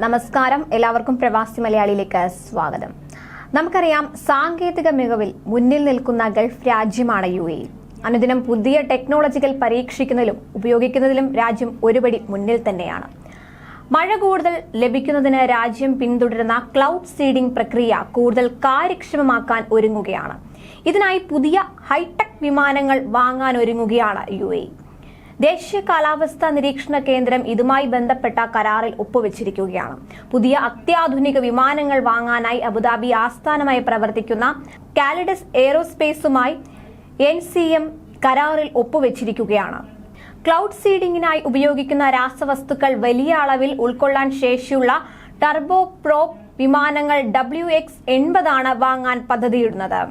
നമസ്കാരം, എല്ലാവർക്കും പ്രവാസി മലയാളിയിലേക്ക് സ്വാഗതം. നമുക്കറിയാം, സാങ്കേതിക മികവിൽ മുന്നിൽ നിൽക്കുന്ന ഗൾഫ് രാജ്യമാണ് UAE. അനുദിനം പുതിയ ടെക്നോളജികൾ പരീക്ഷിക്കുന്നതിലും ഉപയോഗിക്കുന്നതിലും രാജ്യം ഒരുപടി മുന്നിൽ തന്നെയാണ്. മഴ കൂടുതൽ ലഭിക്കുന്നതിന് രാജ്യം പിന്തുടരുന്ന ക്ലൗഡ് സീഡിംഗ് പ്രക്രിയ കൂടുതൽ കാര്യക്ഷമമാക്കാൻ ഒരുങ്ങുകയാണ്. ഇതിനായി പുതിയ ഹൈടെക് വിമാനങ്ങൾ വാങ്ങാൻ ഒരുങ്ങുകയാണ് UAE. ദേശീയ കാലാവസ്ഥാ നിരീക്ഷണ കേന്ദ്രം ഇതുമായി ബന്ധപ്പെട്ട കരാറിൽ ഒപ്പുവെച്ചിരിക്കുകയാണ്. പുതിയ അത്യാധുനിക വിമാനങ്ങൾ വാങ്ങാനായി അബുദാബി ആസ്ഥാനമായി പ്രവർത്തിക്കുന്ന കാലിഡസ് എയ്റോസ്പേസുമായി NCM കരാറിൽ ഒപ്പുവെച്ചിരിക്കുകയാണ്. ക്ലൗഡ് സീഡിംഗിനായി ഉപയോഗിക്കുന്ന രാസവസ്തുക്കൾ വലിയ അളവിൽ ഉൾക്കൊള്ളാൻ ശേഷിയുള്ള ടർബോ പ്രോപ്പ് വിമാനങ്ങൾ WX-80 വാങ്ങാൻ പദ്ധതിയിടുന്നത്.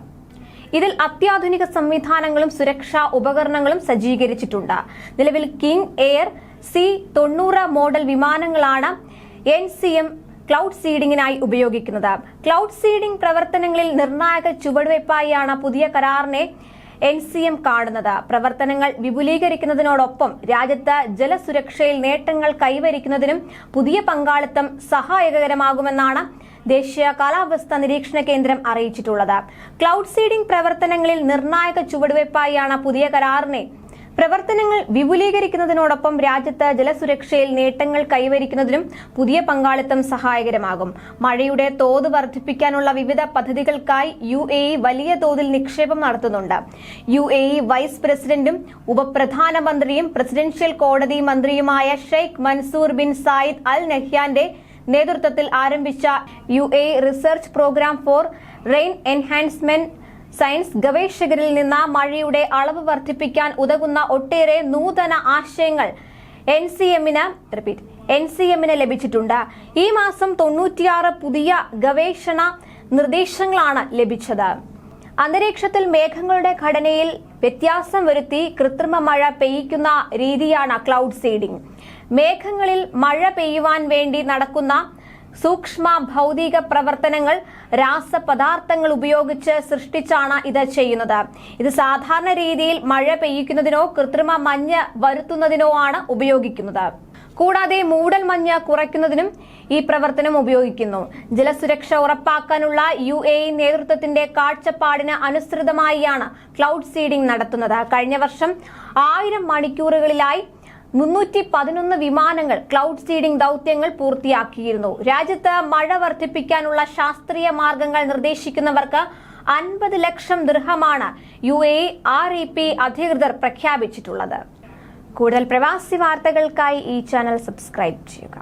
ഇതിൽ അത്യാധുനിക സംവിധാനങ്ങളും സുരക്ഷാ ഉപകരണങ്ങളും സജ്ജീകരിച്ചിട്ടുണ്ട്. നിലവിൽ കിങ് എയർ C-90 മോഡൽ വിമാനങ്ങളാണ് NCM ക്ലൗഡ് സീഡിംഗിനായി ഉപയോഗിക്കുന്നത്. ക്ലൗഡ് സീഡിംഗ് പ്രവർത്തനങ്ങളിൽ നിർണായക ചുവടുവയ്പായാണ് പുതിയ കരാറിനെ NCM കാണുന്നത്. പ്രവർത്തനങ്ങൾ വിപുലീകരിക്കുന്നതിനോടൊപ്പം രാജ്യത്ത് ജലസുരക്ഷയിൽ നേട്ടങ്ങൾ കൈവരിക്കുന്നതിനും പുതിയ പങ്കാളിത്തം സഹായകരമാകുമെന്നാണ് ദേശീയ കാലാവസ്ഥാ നിരീക്ഷണ കേന്ദ്രം അറിയിച്ചിട്ടുള്ളത്. ക്ലൗഡ് സീഡിംഗ് പ്രവർത്തനങ്ങളിൽ നിർണായക ചുവടുവയ്പായാണ് പുതിയ കരാറിനെ പ്രവർത്തനങ്ങൾ വിപുലീകരിക്കുന്നതിനോടൊപ്പം രാജ്യത്ത് ജലസുരക്ഷയിൽ നേട്ടങ്ങൾ കൈവരിക്കുന്നതിനും പുതിയ പങ്കാളിത്തം സഹായകരമാകും. മഴയുടെ തോത് വർദ്ധിപ്പിക്കാനുള്ള വിവിധ പദ്ധതികൾക്കായി UAE വലിയ തോതിൽ നിക്ഷേപം നടത്തുന്നുണ്ട്. UAE വൈസ് പ്രസിഡന്റും ഉപപ്രധാനമന്ത്രിയും പ്രസിഡൻഷ്യൽ കോടതി മന്ത്രിയുമായ Sheikh Mansour bin Zayed Al നഹ്യാന്റെ നേതൃത്വത്തിൽ ആരംഭിച്ച UAE research programme for rain enhancement science ഗവേഷകരിൽ നിന്ന് മഴയുടെ അളവ് വർദ്ധിപ്പിക്കാൻ ഉതകുന്ന ഒട്ടേറെ നൂതന ആശയങ്ങൾ NCMന് ലഭിച്ചിട്ടുണ്ട്. ഈ മാസം 96 പുതിയ ഗവേഷണ നിർദ്ദേശങ്ങളാണ് ലഭിച്ചത്. അന്തരീക്ഷത്തിൽ മേഘങ്ങളുടെ ഘടനയിൽ വ്യത്യാസം വരുത്തി കൃത്രിമ മഴ പെയ്യിക്കുന്ന രീതിയാണ് ക്ലൗഡ് സീഡിംഗ്. മേഘങ്ങളിൽ മഴ പെയ്യുവാൻ വേണ്ടി നടക്കുന്ന സൂക്ഷ്മ ഭൗതിക പ്രവർത്തനങ്ങൾ രാസപദാർത്ഥങ്ങൾ ഉപയോഗിച്ച് സൃഷ്ടിച്ചാണ് ഇത് ചെയ്യുന്നത്. ഇത് സാധാരണ രീതിയിൽ മഴ പെയ്യിക്കുന്നതിനോ കൃത്രിമ മഞ്ഞ് വരുത്തുന്നതിനോ ആണ് ഉപയോഗിക്കുന്നത്. കൂടാതെ മൂടൽ മഞ്ഞ് കുറയ്ക്കുന്നതിനും ഈ പ്രവർത്തനം ഉപയോഗിക്കുന്നു. ജലസുരക്ഷ ഉറപ്പാക്കാനുള്ള UAE നേതൃത്വത്തിന്റെ കാഴ്ചപ്പാടിന് അനുസൃതമായാണ് ക്ലൗഡ് സീഡിംഗ് നടത്തുന്നത്. കഴിഞ്ഞ വർഷം 1000 മണിക്കൂറുകളിലായി 311 വിമാനങ്ങൾ ക്ലൗഡ് സീഡിംഗ് ദൌത്യങ്ങൾ പൂർത്തിയാക്കിയിരുന്നു. രാജ്യത്ത് മഴ വർദ്ധിപ്പിക്കാനുള്ള ശാസ്ത്രീയ മാർഗങ്ങൾ നിർദ്ദേശിക്കുന്നവർക്ക് 50 ലക്ഷം ദിർഹമാണ് UAE REP അധികൃതർ പ്രഖ്യാപിച്ചിട്ടുള്ളത്. കൂടുതൽ പ്രവാസി വാർത്തകൾക്കായി ഈ ചാനൽ സബ്സ്ക്രൈബ് ചെയ്യുക.